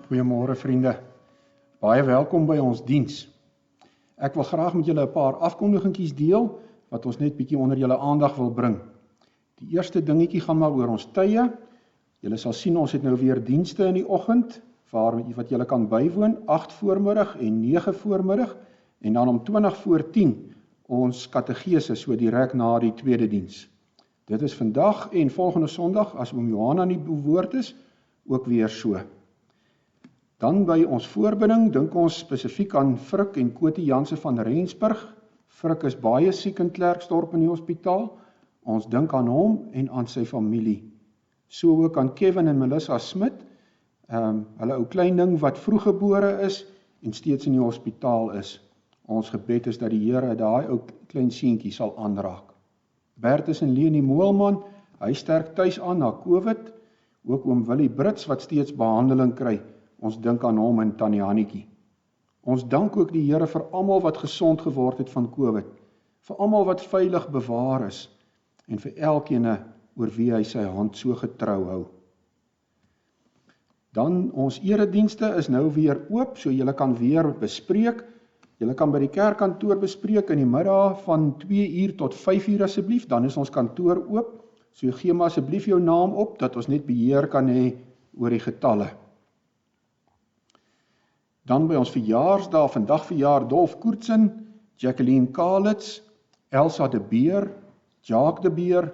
Goeiemôre vriende, baie welkom by ons diens. Ek wil graag met julle 'n paar afkondigingkies deel, wat ons net bietjie onder julle aandag wil bring. Die eerste dingetjie gaan maar oor ons tye. Julle sal sien ons het nou weer dienste in die oggend, wat julle kan bywoon, 8 voormiddag en 9 voormiddag, en dan om 20 voor 10 ons kategese so direk na die tweede diens. Dit is vandag en volgende Sondag, as oom Johanna nie bewoord is, ook weer so. Dan by ons voorbinding dink ons spesifiek aan Frik en Kotie Janse van Rensburg. Frik is baie siek in Klerksdorp in die hospitaal. Ons dink aan hom en aan sy familie. So ook aan Kevin en Melissa Smit, hulle ou klein ding wat vroeggebore is en steeds in die hospitaal is. Ons gebed is dat die Here daai ou klein seentjie sal aanraak. Bertus en Leonie Moelman, hy sterk tuis aan na COVID. Ook oom Willie Brits wat steeds behandeling kry. Ons dink aan hom en Tannie Hannetjie. Ons dank ook die Here vir almal wat gesond geword het van COVID, vir almal wat veilig bewaar is, en vir elkeen oor wie hy sy hand so getrou hou. Dan ons eredienste is nou weer oop, so julle kan weer bespreek. Julle kan by die kerkkantoor bespreek in die middag van 2 uur tot 5 uur asseblief, dan is ons kantoor oop. So gee maar asseblief jou naam op, dat ons net beheer kan hê oor die getalle. Dan by ons verjaarsdag, vandag verjaar Dolf Koertsen, Jacqueline Kalitz, Elsa de Beer, Jacques de Beer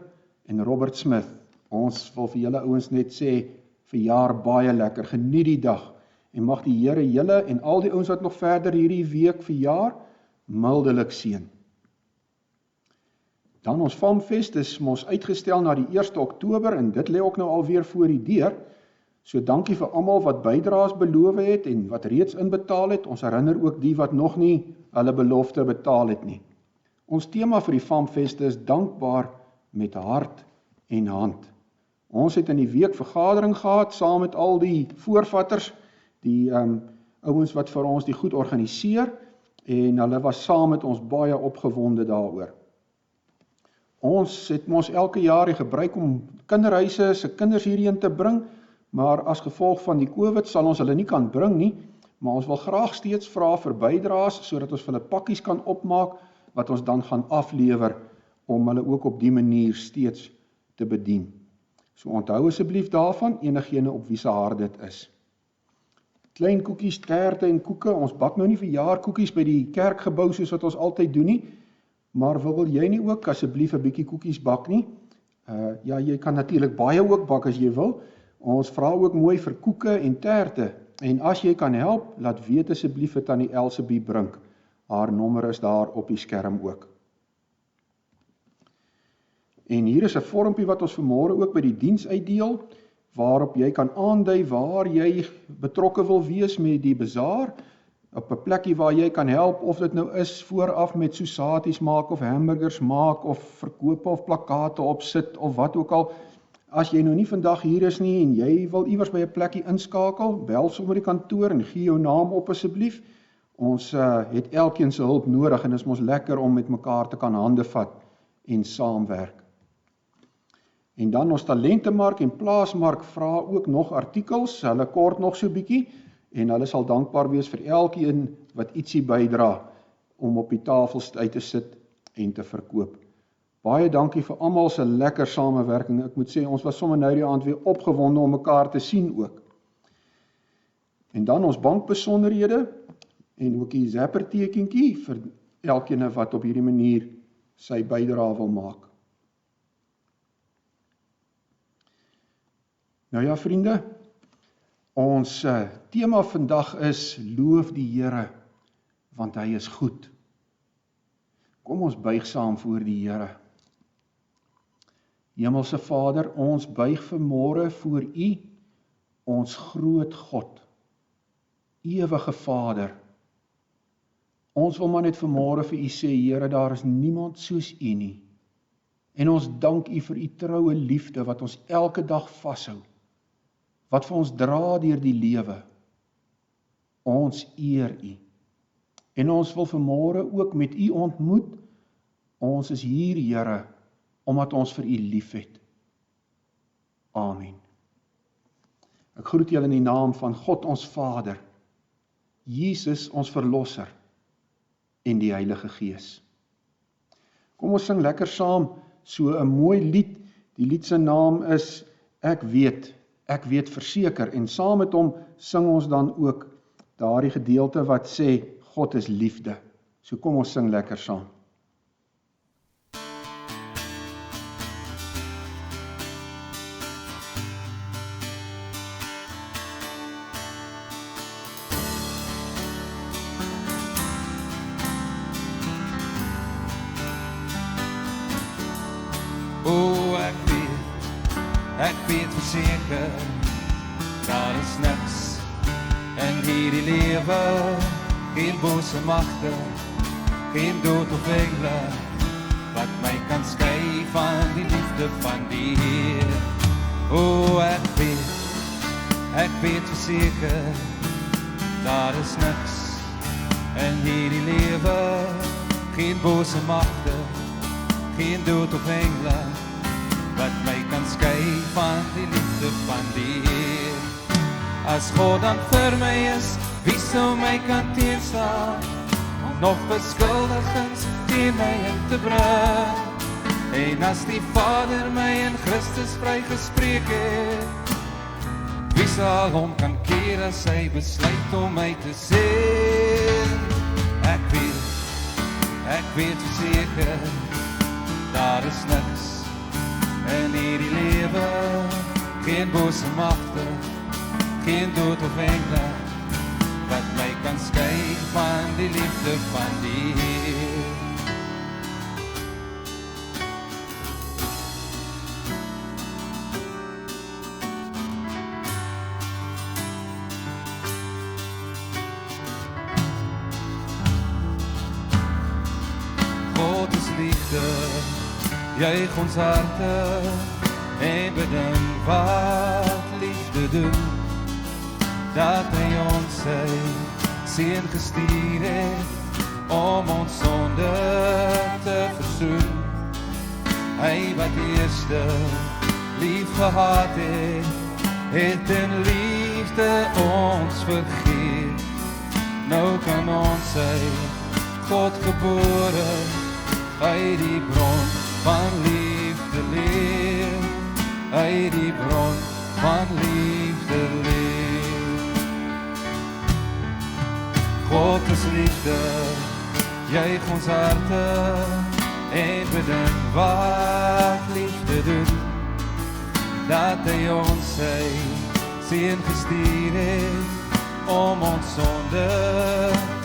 en Robert Smith. Ons wil vir julle ouens net sê, verjaar baie lekker, geniet die dag, en mag die Here julle en al die ouens wat nog verder hierdie week verjaar, mildelik seën. Dan ons Famfest is mos uitgestel na die 1 Oktober, en dit lê ook nou alweer voor die deur. So dankie vir almal wat bydraes beloof het en wat reeds inbetaal het. Ons herinner ook die wat nog nie hulle belofte betaal het nie. Ons tema vir die Famfest is dankbaar met hart en hand. Ons het in die week vergadering gehad saam met al die voorvatters, die ouens wat vir ons die goed organiseer, en hulle was saam met ons baie opgewonde daaroor. Ons het mos elke jaar die gebruik om kinderhuise se kinders hierheen te bring, maar as gevolg van die COVID sal ons hulle nie kan bring nie, maar ons wil graag steeds vra vir bydraes, sodat ons vir hulle pakkies kan opmaak, wat ons dan gaan aflewer, om hulle ook op die manier steeds te bedien. So onthou asseblief daarvan, enigene op wie se hart dit is. Klein koekies, terte en koeke, ons bak nou nie verjaarkoekies by die kerkgebou soos wat ons altyd doen nie, maar wil jy nie ook asseblief 'n bietjie koekies bak nie? Ja, jy kan natuurlik baie ook bak as jy wil. Ons vra ook mooi vir koeke en terte, en as jy kan help, laat weet asseblief vir Tannie Elsabie Brink. Haar nommer is daar op die skerm ook. En hier is 'n vormpie wat ons vanmôre ook by die diens uitdeel, waarop jy kan aandui waar jy betrokke wil wees met die bazaar, op 'n plekkie waar jy kan help, of dit nou is vooraf met sosaties maak, of hamburgers maak, of verkoop of plakate opsit, of wat ook al. As jy nou nie vandag hier is nie, en jy wil iewers by 'n plekkie inskakel, bel sommer die kantoor en gee jou naam op asseblief. Ons het elkeen se hulp nodig, en dit is mos lekker om met mekaar te kan hande vat en saamwerk. En dan ons talentemark en plaasmark vra ook nog artikels, hulle kort nog so bietjie, en hulle sal dankbaar wees vir elkeen wat ietsie bydra om op die tafels uit te sit en te verkoop. Baie dankie vir almal se lekker samewerking. Ek moet sê, ons was sommer nou die aand weer opgewonde om mekaar te sien ook. En dan ons bankbesonderhede, en ook die zappertekentjie vir elkeen wat op hierdie manier sy bydrae wil maak. Nou ja, vriende, ons tema vandag is loof die Here, want hy is goed. Kom ons buig saam voor die Here. Hemelse Vader, ons buig vanmôre voor U, ons groot God, ewige Vader. Ons wil maar net vanmôre vir U sê, Here, daar is niemand soos U nie. En ons dank U vir U troue liefde wat ons elke dag vashou, wat vir ons dra deur die lewe. Ons eer U. En ons wil vanmôre ook met U ontmoet. Ons is hier, Here, omdat ons vir U liefhet. Amen. Ek groet julle in die naam van God ons Vader, Jesus ons Verlosser en die Heilige Gees. Kom ons sing lekker saam so 'n mooi lied. Die lied se naam is Ek weet verseker, en saam met hom sing ons dan ook daardie gedeelte wat sê God is liefde. So kom ons sing lekker saam. O, ek weet verseker, daar is niks in hierdie lewe, geen bose magte, geen dood of engele, wat my kan skei van die liefde van die Heer. O, ek weet verseker, daar is niks in hierdie lewe, geen bose magte, geen dood of engele, wat my kan skei van die liefde van die Heer. As God dan vir my is, wie sou my kan teenstaan, om nog beskuldigings teen my in te bring? En as die Vader my in Christus vrygespreek het, wie sal hom kan keer as hy besluit om my te sien? Ek weet verseker, daar is niks in hierdie lewe, geen bose magte, geen dood of engele, wat my kan skei van die liefde van die Heer. God is liefde, juig ons harte en bedink wat liefde doen, dat hy ons sy seun gestuur het om ons sonde te versoen. Hy wat eerste lief gehad het in liefde ons vergeet. Nou kan ons sy God gebore uit die bron van liefde leer, uit die bron van liefde leer. God is liefde, juig ons harte en bedink wat liefde doen, dat hy ons sy seun gestuur het om ons sonde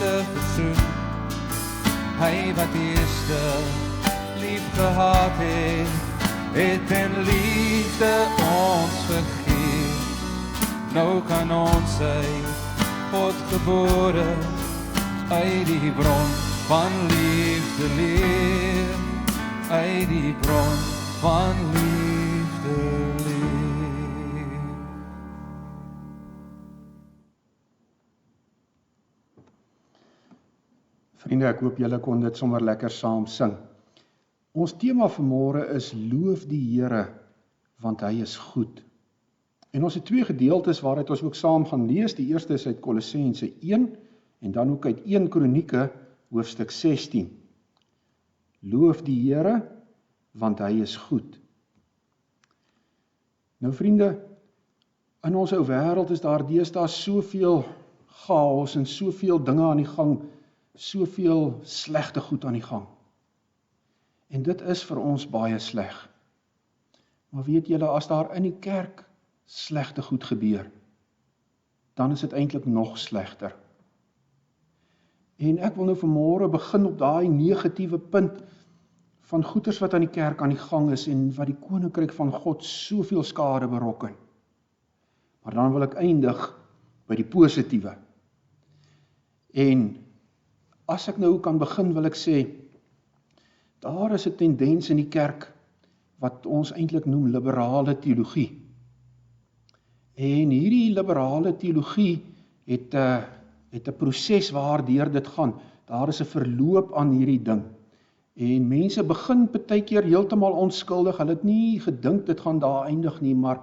te versoen. Hy wat eerste lief gehad het in liefde ons vergeet. Nou kan ons sy God gebore uit die bron van liefde leer, uit die bron van liefde leer. Vriende, ek hoop julle kon dit sommer lekker saam sing. Ons tema vanmôre is loof die Here, want hy is goed. En ons het twee gedeeltes waaruit ons ook saam gaan lees. Die eerste is uit Kolossense 1 en dan ook uit 1 Kronieke hoofstuk 16. Loof die Here, want hy is goed. Nou vriende, in ons ou wêreld is daar deesdae soveel chaos en soveel dinge aan die gang, soveel slegte goed aan die gang. En dit is vir ons baie sleg. Maar weet julle, as daar in die kerk slegte goed gebeur, dan is dit eintlik nog slegter. En ek wil nou vanmôre begin op daai negatiewe punt van goeters wat aan die kerk aan die gang is en wat die koninkryk van God soveel skade berokken. Maar dan wil ek eindig by die positiewe. En as ek nou kan begin, wil ek sê, daar is 'n tendens in die kerk wat ons eintlik noem liberale teologie. En hierdie liberale teologie het 'n proses waardeur dit gaan. Daar is 'n verloop aan hierdie ding. En mense begin partykeer heeltemal onskuldig. Hulle het nie gedink dit gaan daar eindig nie, maar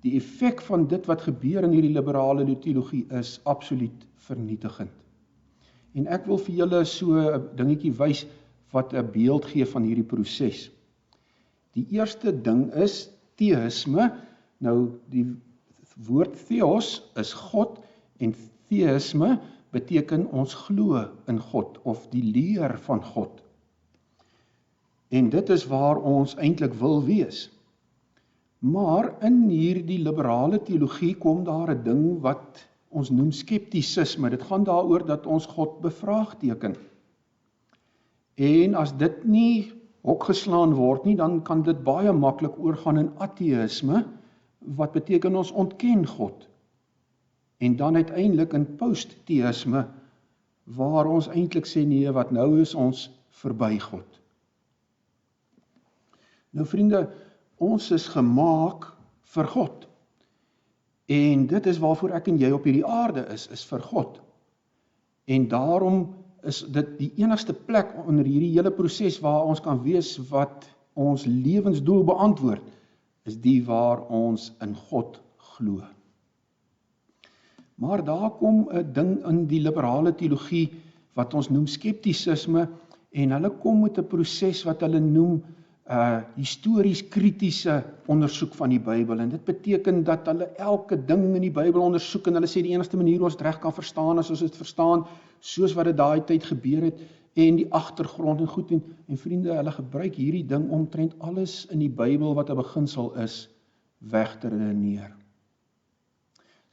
die effek van dit wat gebeur in hierdie liberale teologie is absoluut vernietigend. En ek wil vir julle so 'n dingetjie wys wat 'n beeld gee van hierdie proses. Die eerste ding is theïsme. Nou, die woord theos is God en theïsme beteken ons glo in God of die leer van God. En dit is waar ons eintlik wil wees. Maar in hierdie liberale teologie kom daar 'n ding wat ons noem skeptisisme. Dit gaan daaroor dat ons God bevraagteken. En as dit nie hokgeslaan word nie, dan kan dit baie maklik oorgaan in ateïsme, wat beteken ons ontken God. En dan uiteindelik in posttheïsme, waar ons eintlik sê nee, wat nou is ons verby God. Nou vriende, ons is gemaak vir God. En dit is waarvoor ek en jy op hierdie aarde is vir God. En daarom is dit die enigste plek onder hierdie hele proses waar ons kan wees wat ons lewensdoel beantwoord, is die waar ons in God glo. Maar daar kom 'n ding in die liberale teologie wat ons noem skeptisisme, en hulle kom met 'n proses wat hulle noem histories kritiese ondersoek van die Bybel. En dit beteken dat hulle elke ding in die Bybel ondersoek, en hulle sê die enigste manier ons dit reg kan verstaan as ons dit verstaan, soos wat dit daai tyd gebeur het, en die agtergrond en goed, en vriende, hulle gebruik hierdie ding omtrent alles in die Bybel wat 'n beginsel is, weg te redeneer.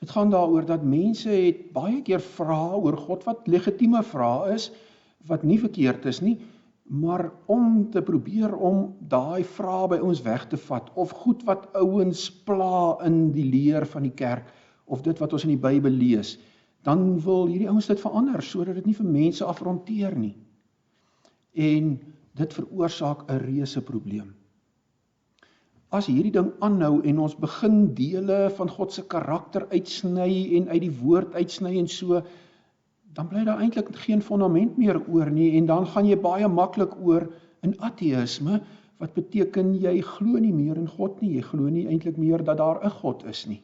Dit gaan daaroor dat mense het baie keer vrae oor God wat legitieme vrae is, wat nie verkeerd is nie, maar om te probeer om daai vrae by ons weg te vat, of goed wat ouens pla in die leer van die kerk, of dit wat ons in die Bybel lees, dan wil hierdie ouens dit verander, sodat dit nie vir mense afronteer nie. En dit veroorsaak 'n reuse probleem. As hierdie ding aanhou en ons begin dele van God se karakter uitsny en uit die woord uitsny en so, dan bly daar eintlik geen fondament meer oor nie, en dan gaan jy baie maklik oor in ateïsme, wat beteken jy glo nie meer in God nie, jy glo nie eintlik meer dat daar 'n God is nie.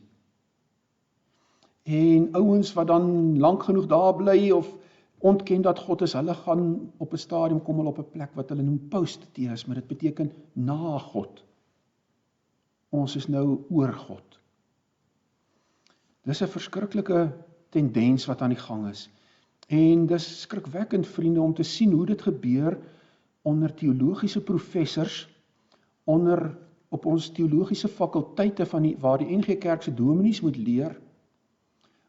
En ouens wat dan lank genoeg daar bly of ontken dat God is, hulle gaan op 'n stadium kom hulle op 'n plek wat hulle noem posttheïsme. Dit beteken na God. Ons is nou oor God. Dis 'n verskriklike tendens wat aan die gang is. En dis skrikwekkend, vriende, om te sien hoe dit gebeur onder teologiese professors, op ons teologiese fakulteite waar die NG Kerk se dominees moet leer,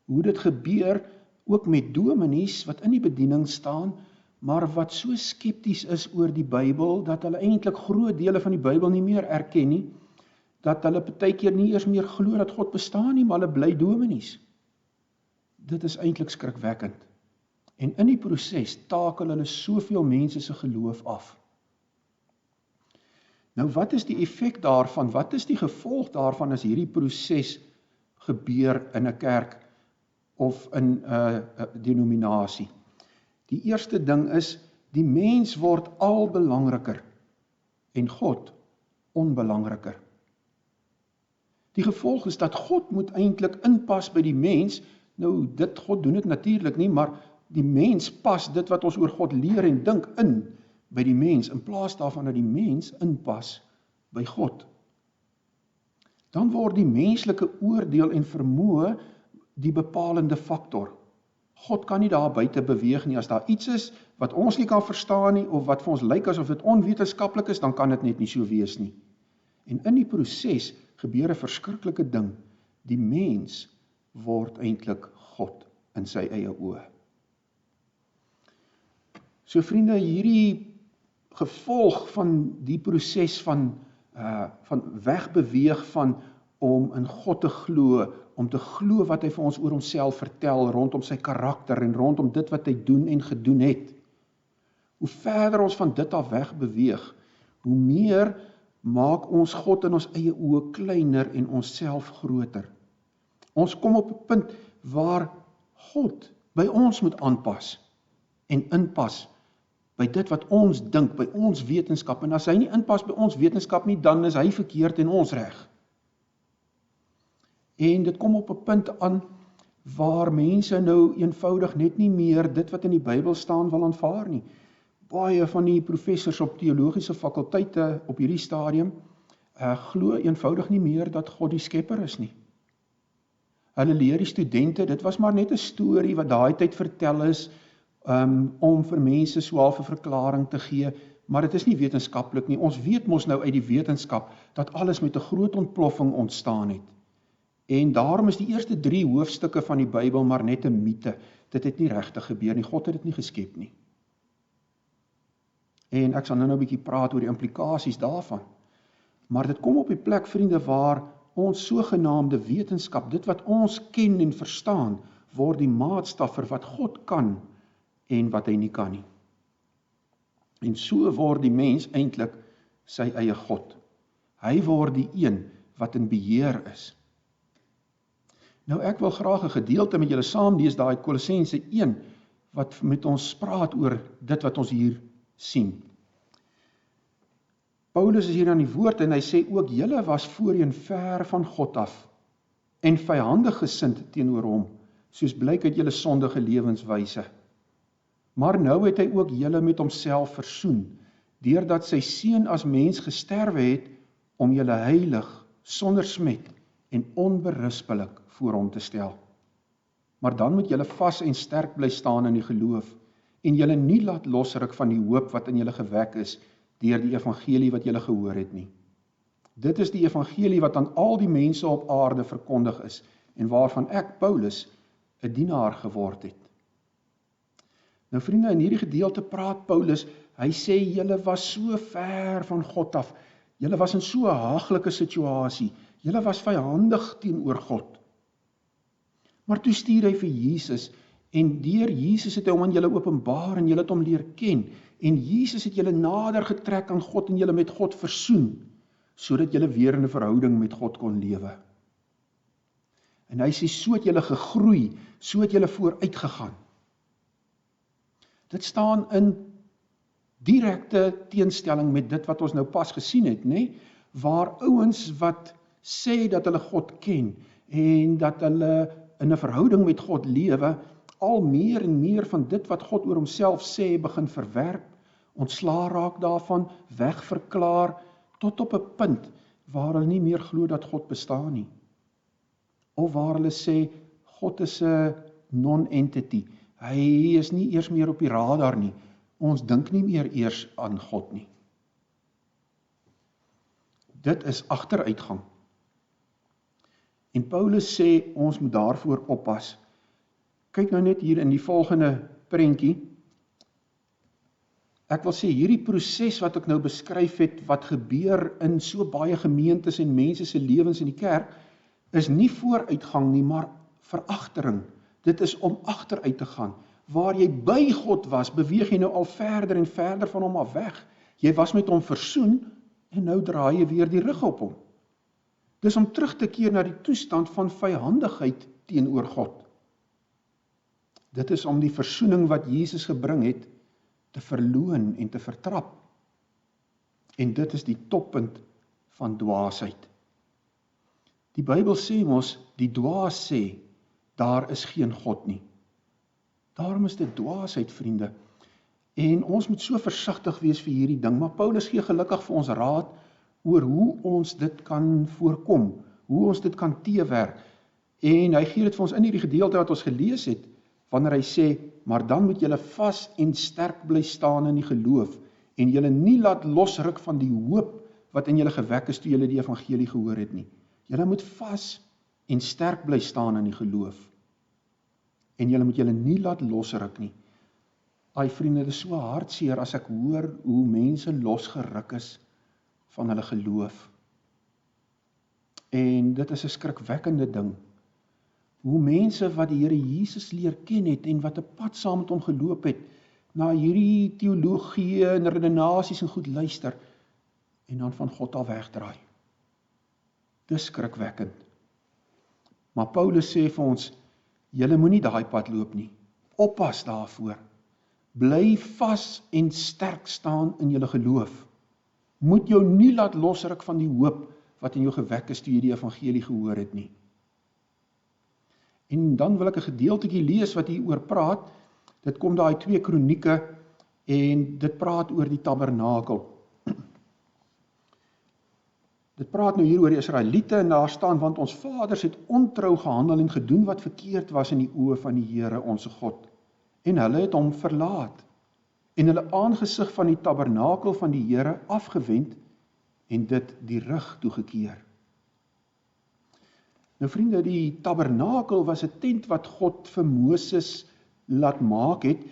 hoe dit gebeur ook met dominees wat in die bediening staan, maar wat so skepties is oor die Bybel, dat hulle eintlik groot dele van die Bybel nie meer erken nie, dat hulle partykeer nie eers meer glo dat God bestaan nie, maar hulle bly dominees. Dit is eintlik skrikwekkend. En in die proses takel hulle soveel mense se geloof af. Nou wat is die effek daarvan? Wat is die gevolg daarvan as hierdie proses gebeur in 'n kerk of in 'n denominasie? Die eerste ding is, die mens word al belangriker en God onbelangriker. Die gevolg is dat God moet eintlik inpas by die mens. Nou, God doen dit natuurlik nie, maar die mens pas dit wat ons oor God leer en dink in by die mens, in plaas daarvan dat die mens inpas by God. Dan word die menslike oordeel en vermoë die bepalende faktor. God kan nie daar buite beweeg nie. As daar iets is wat ons nie kan verstaan nie, of wat vir ons lyk asof dit onwetenskaplik is, dan kan dit net nie so wees nie. En in die proses gebeur 'n verskriklike ding. Die mens word eintlik God in sy eie oë. So vriende, hierdie gevolg van die proses van wegbeweeg van om in God te glo, om te glo wat hy vir ons oor homself vertel, rondom sy karakter en rondom dit wat hy doen en gedoen het. Hoe verder ons van dit af wegbeweeg, hoe meer maak ons God in ons eie oë kleiner en onsself groter. Ons kom op 'n punt waar God by ons moet aanpas en inpas by dit wat ons dink, by ons wetenskap. En as hy nie inpas by ons wetenskap nie, dan is hy verkeerd en ons reg. En dit kom op 'n punt aan waar mense nou eenvoudig net nie meer dit wat in die Bybel staan wil aanvaar nie. Baie van die professors op teologiese fakulteite op hierdie stadium glo eenvoudig nie meer dat God die skepper is nie. Hulle leer die studente, dit was maar net 'n storie wat daai tyd vertel is, om vir mense so half 'n verklaring te gee, maar dit is nie wetenskaplik nie. Ons weet mos nou uit die wetenskap dat alles met 'n groot ontploffing ontstaan het. En daarom is die eerste 3 hoofstukke van die Bybel maar net 'n mite. Dit het nie regtig gebeur nie. God het dit nie geskep nie. En ek sal nou 'n bietjie praat oor die implikasies daarvan. Maar dit kom op die plek, vriende, waar ons sogenaamde wetenskap, dit wat ons ken en verstaan, word die maatstaf vir wat God kan en wat hy nie kan nie. En so word die mens eintlik sy eie God. Hy word die een wat in beheer is. Nou ek wil graag 'n gedeelte met julle saam lees, daai Kolossense 1, wat met ons praat oor dit wat ons hier sien. Paulus is hier aan die woord en hy sê ook, julle was voorheen ver van God af en vyandig gesind teenoor hom, soos blyk uit julle sondige lewenswyse. Maar nou het hy ook julle met homself versoen, deurdat sy seun as mens gesterwe het, om julle heilig, sonder smet en onberispelik voor hom te stel. Maar dan moet julle vas en sterk bly staan in die geloof, en julle nie laat losruk van die hoop wat in julle gewek is, deur die evangelie wat julle gehoor het nie. Dit is die evangelie wat aan al die mense op aarde verkondig is, en waarvan ek, Paulus, 'n dienaar geword het. Nou vriende, in hierdie gedeelte praat Paulus, hy sê, julle was so ver van God af, julle was in so 'n haaglike situasie, julle was vyandig teenoor God. Maar toe stuur hy vir Jesus, en deur Jesus het hy hom aan julle openbaar, en julle het hom leer ken, en Jesus het julle nader getrek aan God, en julle met God versoen, sodat julle weer in 'n verhouding met God kon lewe. En hy sê, so het julle gegroei, so het julle vooruit gegaan. Dit staan in direkte teenstelling met dit wat ons nou pas gesien het, nê? Waar ouens wat sê dat hulle God ken, en dat hulle in 'n verhouding met God lewe, al meer en meer van dit wat God oor homself sê, begin verwerp, ontslaa raak daarvan, wegverklaar, tot op 'n punt waar hulle nie meer glo dat God bestaan nie. Of waar hulle sê, God is 'n non-entity. Hy is nie eers meer op die radar nie. Ons dink nie meer eers aan God nie. Dit is agteruitgang. En Paulus sê, ons moet daarvoor oppas. Kyk nou net hier in die volgende prentjie. Ek wil sê, hierdie proses wat ek nou beskryf het, wat gebeur in so baie gemeentes en mense se lewens in die kerk, is nie vooruitgang nie, maar veragtering. Dit is om agteruit te gaan. Waar jy by God was, beweeg jy nou al verder en verder van hom af weg. Jy was met hom versoen, en nou draai jy weer die rug op hom. Dis om terug te keer na die toestand van vyandigheid teenoor God. Dit is om die versoening wat Jesus gebring het, te verloon en te vertrap. En dit is die toppunt van dwaasheid. Die Bybel sê mos, die dwaas sê, daar is geen God nie. Daarom is dit dwaasheid, vriende. En ons moet so versigtig wees vir hierdie ding, maar Paulus gee gelukkig vir ons raad oor hoe ons dit kan voorkom, hoe ons dit kan teewerk. En hy gee dit vir ons in hierdie gedeelte wat ons gelees het, wanneer hy sê, maar dan moet julle vas en sterk bly staan in die geloof, en julle nie laat losruk van die hoop wat in julle gewek is toe julle die evangelie gehoor het nie. Julle moet vas en sterk bly staan in die geloof. En julle moet julle nie laat losruk nie. Ai vriende, dit is so hartseer as ek hoor hoe mense losgeruk is van hulle geloof. En dit is 'n skrikwekkende ding. Hoe mense wat die Here Jesus leer ken het en wat 'n pad saam met hom geloop het, na hierdie teologie en redenasies en goed luister, en dan van God al wegdraai. Dis skrikwekkend. Maar Paulus sê vir ons, julle moenie daai pad loop nie. Oppas daarvoor. Bly vas en sterk staan in julle geloof. Moet jou nie laat losruk van die hoop wat in jou gewek is toe jy die evangelie gehoor het nie. En dan wil ek 'n gedeeltjie lees wat hier oor praat. Dit kom daai 2 Kronieke en dit praat oor die tabernakel. Dit praat nou hier oor die Israeliete en daar staan, want ons vaders het ontrou gehandel en gedoen wat verkeerd was in die oë van die Here onse God. En hulle het hom verlaat en hulle aangesig van die tabernakel van die Here afgewend en dit die rug toegekeer. Nou vriende, die tabernakel was 'n tent wat God vir Moses laat maak het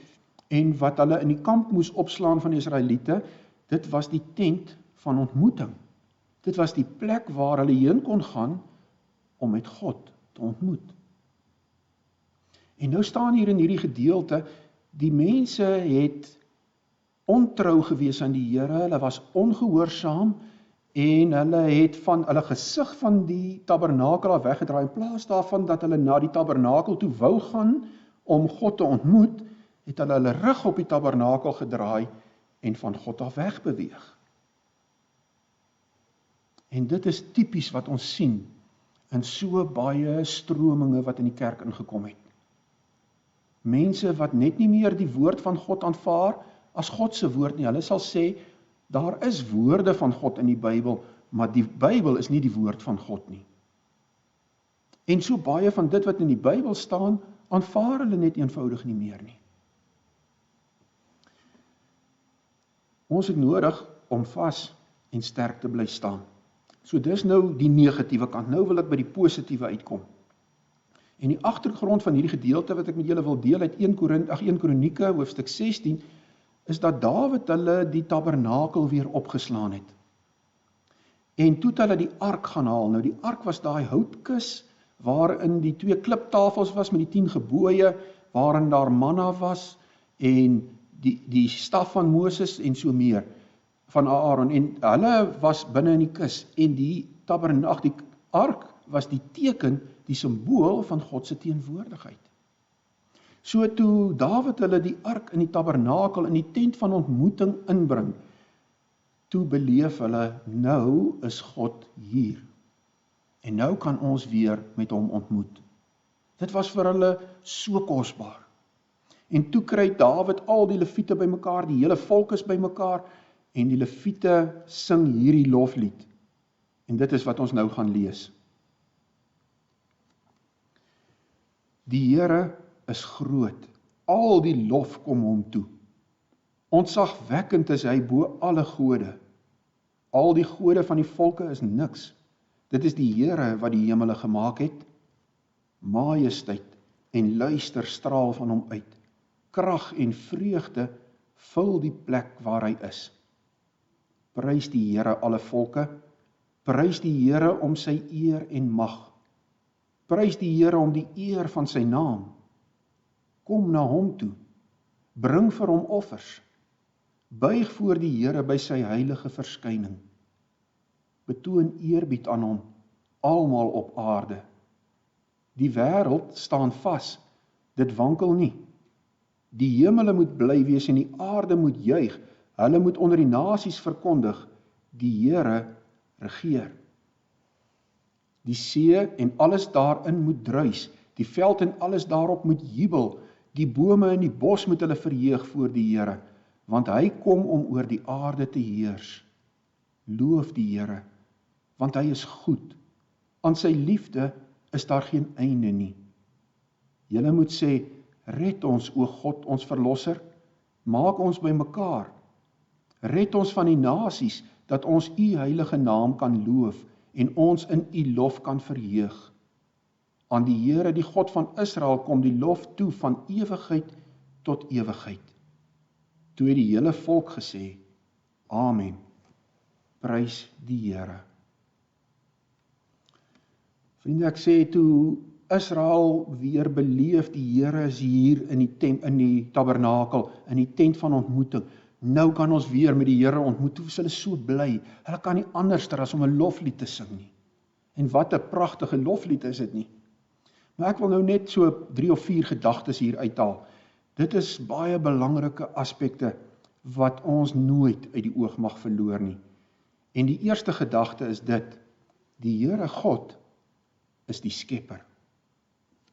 en wat hulle in die kamp moes opslaan van die Israeliete. Dit was die tent van ontmoeting. Dit was die plek waar hulle heen kon gaan om met God te ontmoet. En nou staan hier in hierdie gedeelte, die mense het ontrou gewees aan die Here, hulle was ongehoorsaam en hulle het van hulle gesig van die tabernakel af weggedraai. In plaas daarvan dat hulle na die tabernakel toe wou gaan om God te ontmoet, het hulle rug op die tabernakel gedraai en van God af wegbeweeg. En dit is tipies wat ons sien in so baie strominge wat in die kerk ingekom het. Mense wat net nie meer die woord van God aanvaar as God se woord nie. Hulle sal sê, daar is woorde van God in die Bybel, maar die Bybel is nie die woord van God nie. En so baie van dit wat in die Bybel staan, aanvaar hulle net eenvoudig nie meer nie. Ons het nodig om vas en sterk te bly staan. So dis nou die negatiewe kant. Nou wil ek by die positiewe uitkom. En die agtergrond van hierdie gedeelte wat ek met julle wil deel uit 1 Kronieke hoofstuk 16 is dat Dawid hulle die tabernakel weer opgeslaan het. En toe het hulle die ark gaan haal. Nou die ark was daai houtkis waarin die 2 kliptafels was met die 10 gebooie, waarin daar manna was en die staf van Moses en so meer van Aaron, en hulle was binne in die kus, en die ark was die teken, die simbool van God se teenwoordigheid. So toe Dawid hulle die ark in die tabernakel, in die tent van ontmoeting inbring, toe beleef hulle, nou is God hier, en nou kan ons weer met hom ontmoet. Dit was vir hulle so kosbaar. En toe kry Dawid al die leviete bymekaar, die hele volk is bymekaar, en die leviete sing hierdie loflied. En dit is wat ons nou gaan lees. Die Here is groot, al die lof kom hom toe. Ontzagwekkend is hy bo alle gode. Al die gode van die volke is niks. Dit is die Here wat die hemele gemaak het. Majesteit en luister straal van hom uit. Krag en vreugde vul die plek waar hy is. Prys die Here alle volke, prys die Here om sy eer en mag. Prys die Here om die eer van sy naam. Kom na hom toe, bring vir hom offers, buig voor die Here by sy heilige verskyning. Betoon eerbied aan hom, almal op aarde. Die wêreld staan vas, dit wankel nie. Die hemele moet bly wees en die aarde moet juig. Hulle moet onder die nasies verkondig, die Here regeer. Die see en alles daarin moet druis, die veld en alles daarop moet jubel, die bome en die bos moet hulle verheug voor die Here, want hy kom om oor die aarde te heers. Loof die Here, want hy is goed. Aan sy liefde is daar geen einde nie. Julle moet sê, red ons, o God, ons verlosser, maak ons bymekaar. Red ons van die nasies, dat ons u heilige naam kan loof en ons in u lof kan verheug. Aan die Here, die God van Israel, kom die lof toe van ewigheid tot ewigheid. Toe het die hele volk gesê, Amen. Prys die Here. Vriende, ek sê toe Israel weer beleef, die Here is hier in die tabernakel, in die tent van ontmoeting. Nou kan ons weer met die Here ontmoet. Toe is hulle so bly. Hulle kan nie anderster as om 'n loflied te sing nie. En wat 'n pragtige loflied is dit nie. Maar ek wil nou net so 3 of 4 gedagtes hier uithaal. Dit is baie belangrike aspekte wat ons nooit uit die oog mag verloor nie. En die eerste gedagte is dit: die Here God is die skepper.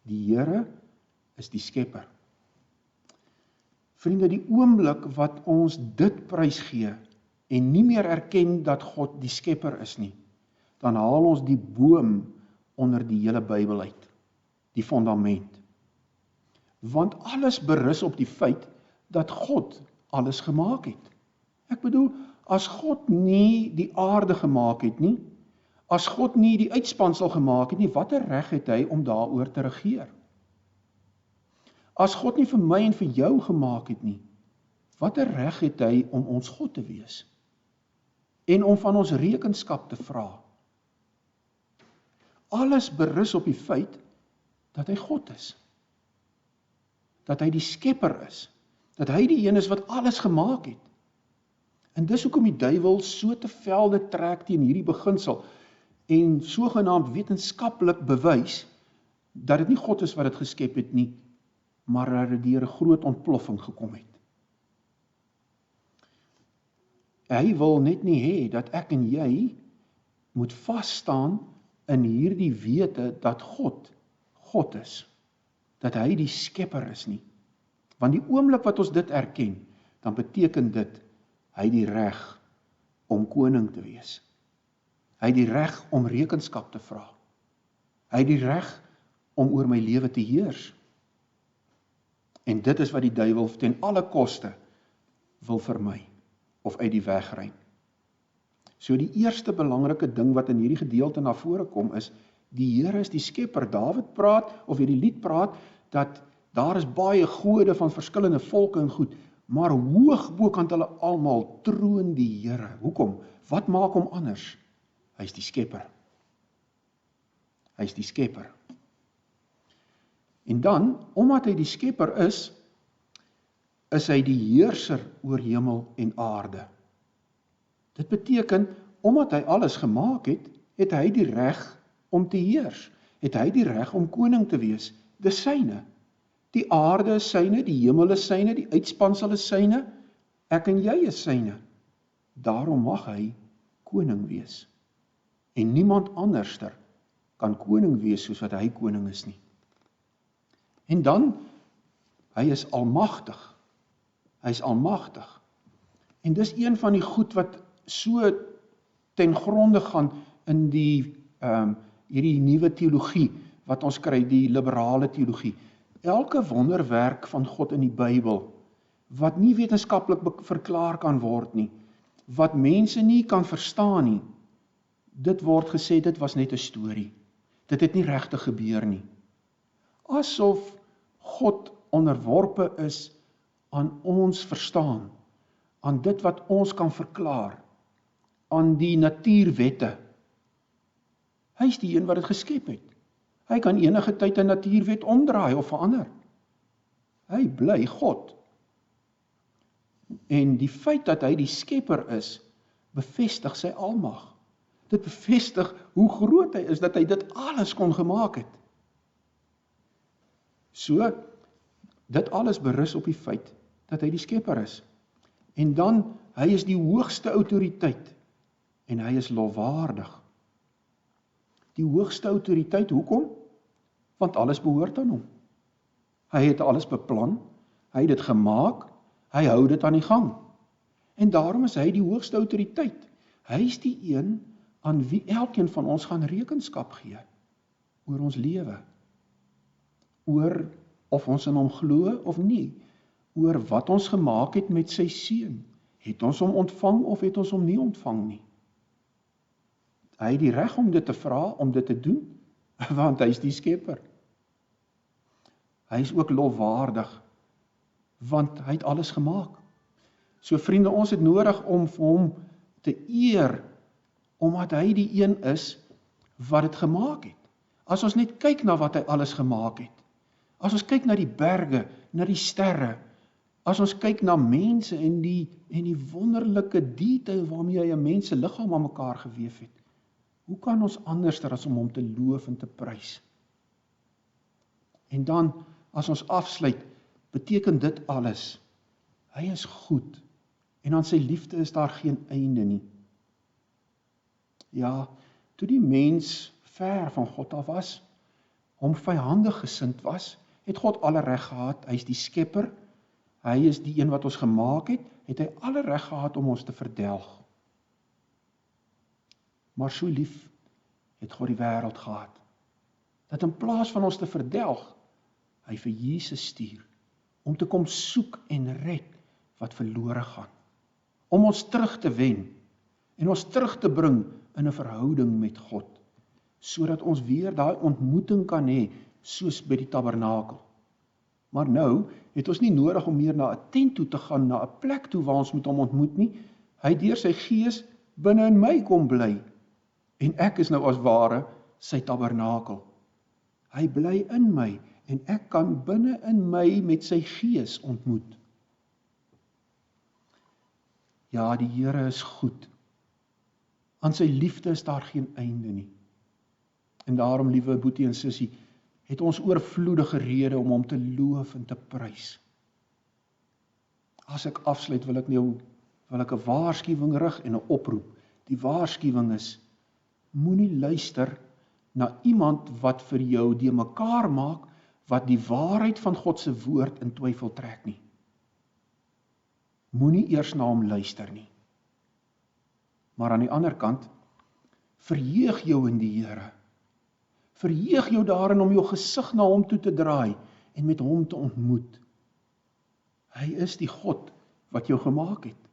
Die Here is die skepper. Vriende, die oomblik wat ons dit prysgee en nie meer erken dat God die skepper is nie, dan haal ons die boom onder die hele Bybel uit, die fondament. Want alles berus op die feit dat God alles gemaak het. Ek bedoel, as God nie die aarde gemaak het nie, as God nie die uitspansel gemaak het nie, watter reg het hy om daaroor te regeer? As God nie vir my en vir jou gemaak het nie, watter reg het hy om ons God te wees? En om van ons rekenskap te vra? Alles berus op die feit dat hy God is. Dat hy die skepper is. Dat hy die een is wat alles gemaak het. En dis hoekom die duiwel so te velde trek teen hierdie beginsel en sogenaamd wetenskaplik bewys dat dit nie God is wat dit geskep het nie, maar dat dit deur 'n groot ontploffing gekom het. Hy wil net nie hê dat ek en jy moet vas staan in hierdie wete dat God is. Dat hy die skepper is nie. Want die oomblik wat ons dit erken, dan beteken dit, hy die reg om koning te wees. Hy die reg om rekenskap te vra. Hy die reg om oor my lewe te heers. En dit is wat die duiwel ten alle koste wil vermy of uit die weg ruim. So die eerste belangrike ding wat in hierdie gedeelte na vore kom is, die Here is die skepper. Dawid praat, of hierdie lied praat, dat daar is baie gode van verskillende volke en goed, maar hoog bokant hulle almal troon die Here. Hoekom? Wat maak hom anders? Hy is die skepper. Hy is die skepper. En dan, omdat hy die skepper is hy die heerser oor hemel en aarde. Dit beteken, omdat hy alles gemaak het, het hy die reg om te heers. Het hy die reg om koning te wees. Dis syne. Die aarde is syne, die hemel is syne, die uitspansel is syne, ek en jy is syne. Daarom mag hy koning wees. En niemand anderster kan koning wees soos wat hy koning is nie. En dan, hy is almagtig. Hy is almagtig. En dis een van die goed wat so ten gronde gaan in hierdie nuwe teologie wat ons kry, die liberale teologie. Elke wonderwerk van God in die Bybel, wat nie wetenskaplik verklaar kan word nie, wat mense nie kan verstaan nie, dit word gesê, dit was net 'n storie. Dit het nie regtig gebeur nie. Asof God onderworpe is aan ons verstaan, aan dit wat ons kan verklaar, aan die natuurwette. Hy is die een wat dit geskep het. Hy kan enige tyd 'n natuurwet omdraai of verander. Hy bly God. En die feit dat hy die skepper is, bevestig sy almag. Dit bevestig hoe groot hy is, dat hy dit alles kon gemaak het. So, dit alles berus op die feit dat hy die skepper is. En dan, hy is die hoogste autoriteit en hy is lofwaardig. Die hoogste autoriteit, hoekom? Want alles behoort aan hom. Hy het alles beplan, hy het dit gemaak, hy hou dit aan die gang. En daarom is hy die hoogste autoriteit. Hy is die een aan wie elkeen van ons gaan rekenskap gee oor ons lewe. Oor of ons in hom glo of nie. Oor wat ons gemaak het met sy seun. Het ons hom ontvang of het ons hom nie ontvang nie? Hy het die reg om dit te vra, om dit te doen, want hy is die skepper. Hy is ook lofwaardig, want hy het alles gemaak. So vriende, ons het nodig om vir hom te eer, omdat hy die een is wat dit gemaak het. As ons net kyk na wat hy alles gemaak het, as ons kyk na die berge, na die sterre, as ons kyk na mense en die wonderlike detail waarmee hy 'n mens se liggaam aan mekaar geweef het, hoe kan ons anderster as om hom te loof en te prys? En dan, as ons afsluit, beteken dit alles. Hy is goed, en aan sy liefde is daar geen einde nie. Ja, toe die mens ver van God af was, hom vyhandig gesind was, het God alle reg gehad. Hy is die skepper, hy is die een wat ons gemaak het hy alle reg gehad om ons te verdelg. Maar so lief het God die wêreld gehad, dat in plaas van ons te verdelg, hy vir Jesus stuur, om te kom soek en red wat verlore gaan, om ons terug te wen, en ons terug te bring in 'n verhouding met God, sodat ons weer daai ontmoeting kan hê, soos by die tabernakel. Maar nou het ons nie nodig om meer na 'n tent toe te gaan, na 'n plek toe waar ons met hom ontmoet nie. Hy het deur sy gees binne in my kom bly, en ek is nou as ware sy tabernakel. Hy bly in my, en ek kan binne in my met sy gees ontmoet. Ja, die Here is goed. Aan sy liefde is daar geen einde nie. En daarom, liewe boetie en sussie, het ons oorvloedige rede om hom te loof en te prys. As ek afsluit, wil ek 'n waarskuwing rig en 'n oproep. Die waarskuwing is, moenie luister na iemand wat vir jou die mekaar maak, wat die waarheid van God se woord in twyfel trek nie. Moenie eers na hom luister nie. Maar aan die ander kant, verheug jou in die Here. Verheug jou daarin om jou gesig na hom toe te draai en met hom te ontmoet. Hy is die God wat jou gemaak het,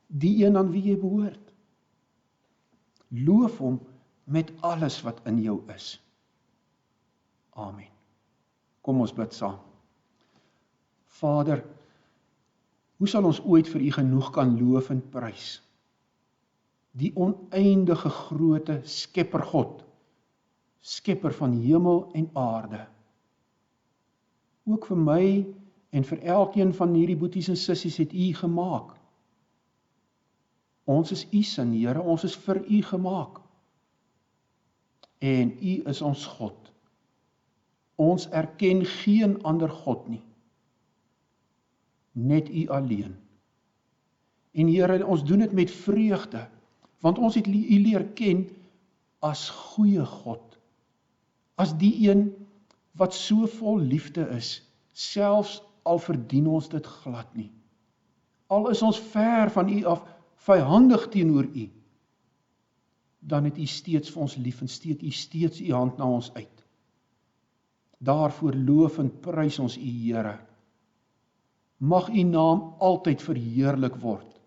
die een aan wie jy behoort. Loof hom met alles wat in jou is. Amen. Kom ons bid saam. Vader, hoe sal ons ooit vir U genoeg kan loof en prys? Die oneindige groote skepper God, skepper van hemel en aarde. Ook vir my en vir elkeen van hierdie boeties en sissies het U gemaak. Ons is U sin, Here, ons is vir U gemaak. En U is ons God. Ons erken geen ander God nie. Net U alleen. En Here, ons doen dit met vreugde, want ons het U leer ken as goeie God, as die een wat so vol liefde is, selfs al verdien ons dit glad nie. Al is ons ver van U af, vyhandig teenoor U, dan het U steeds vir ons lief en steek U steeds U hand na ons uit. Daarvoor loof en prys ons U, Here. Mag U naam altyd verheerlik word,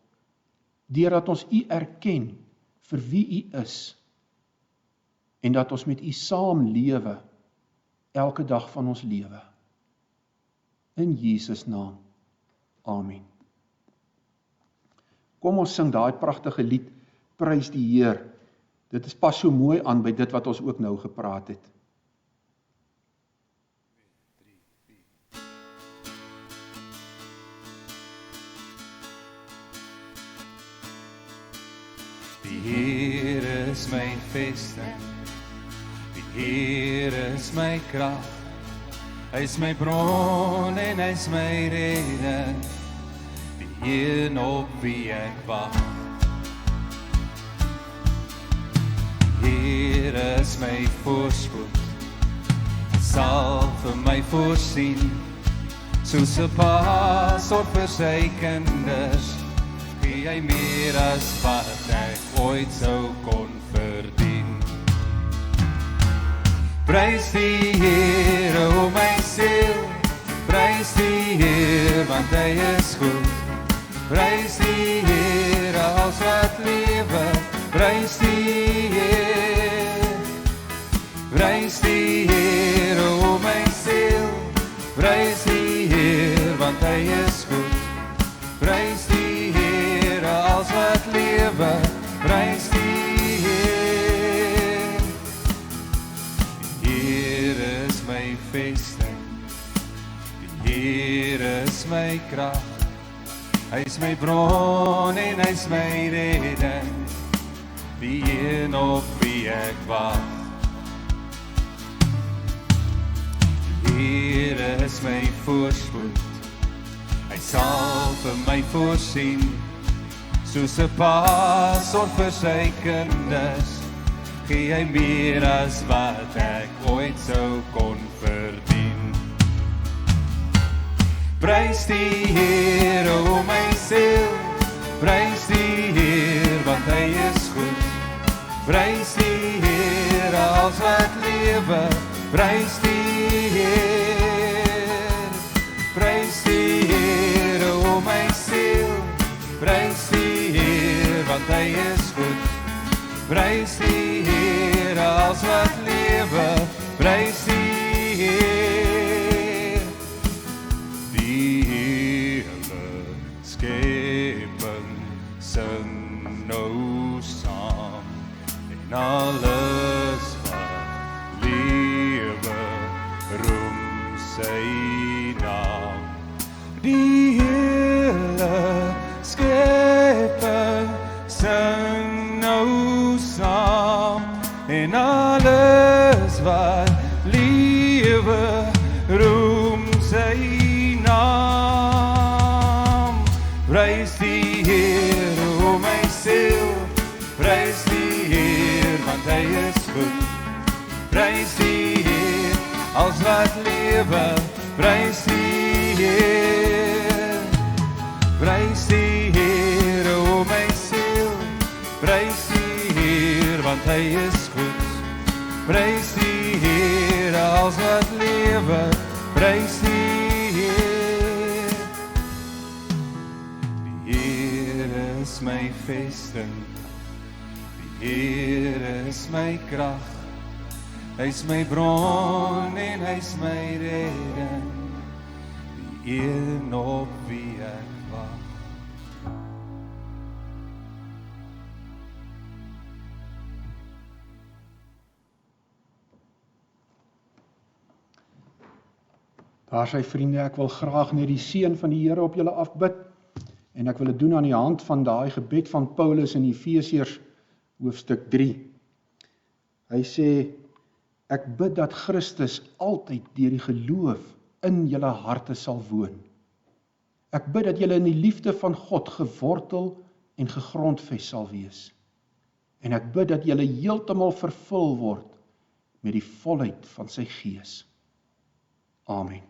deurdat ons U erken vir wie U is, en dat ons met U saam lewe, elke dag van ons lewe. In Jesus naam. Amen. Kom ons sing daai pragtige lied, Prys die Heer. Dit is pas so mooi aan by dit wat ons ook nou gepraat het. Die Heer is my vesting, die Heer is my krag, hy is my bron en hy is my redder, die een op wie ek wag. Die Heer is my voorspoed, hy sal vir my voorsien, soos 'n pa sorg vir sy kinders, gee hy meer as wat ek ooit sou kon verdien. Prys die Here, o my siel, prys die Heer, want hy is goed. Prys die Here, als wat lewe, prys die Heer. Prys die Here, o my siel, prys die Heer, want hy is goed. Prys die Here, als wat lewe, prys die Heer. Die Heer is my vesting, die Heer is my krag, hy is my bron en hy is my redder, die een op wie ek wag. Die Heer is my voorspoed, hy sal vir my voorsien, soos 'n pa sorg vir sy kinders, gee hy meer as wat ek ooit sou kon verdien. Prys die Heer, o my siel, prys die Heer, want hy is goed. Prys die Heer, als wat lewe, prys die Heer. Prys die Heer, o my siel, prys die Heer, want hy is goed. Prys die Heer, als wat lewe, prys die Heer. Die hele skepping sing nou saam, en alles wat lewe roem sy naam. Die hele skepping sing nou saam, en alles wat lewe roem sy naam. Prys die Heer, o my siel, prys die Heer, want hy is goed. Prys die Heer, als wat lewe, prys die Heer. Prys die Heer, o my siel, prys die Heer, want hy is goed. Prys die Heer, als wat lewe, prys die Heer. Die Heer is my vesting, die Heer is my krag, hy is my bron en hy is my redding, die een op wie ek wag. Daar sy vriende, ek wil graag net die seën van die Here op julle afbid, en ek wil dit doen aan die hand van daai gebed van Paulus in Efesiërs hoofstuk 3. Hy sê, ek bid dat Christus altyd deur die geloof in julle harte sal woon. Ek bid dat julle in die liefde van God gewortel en gegrondves sal wees. En ek bid dat julle heeltemal vervul word met die volheid van sy Gees. Amen.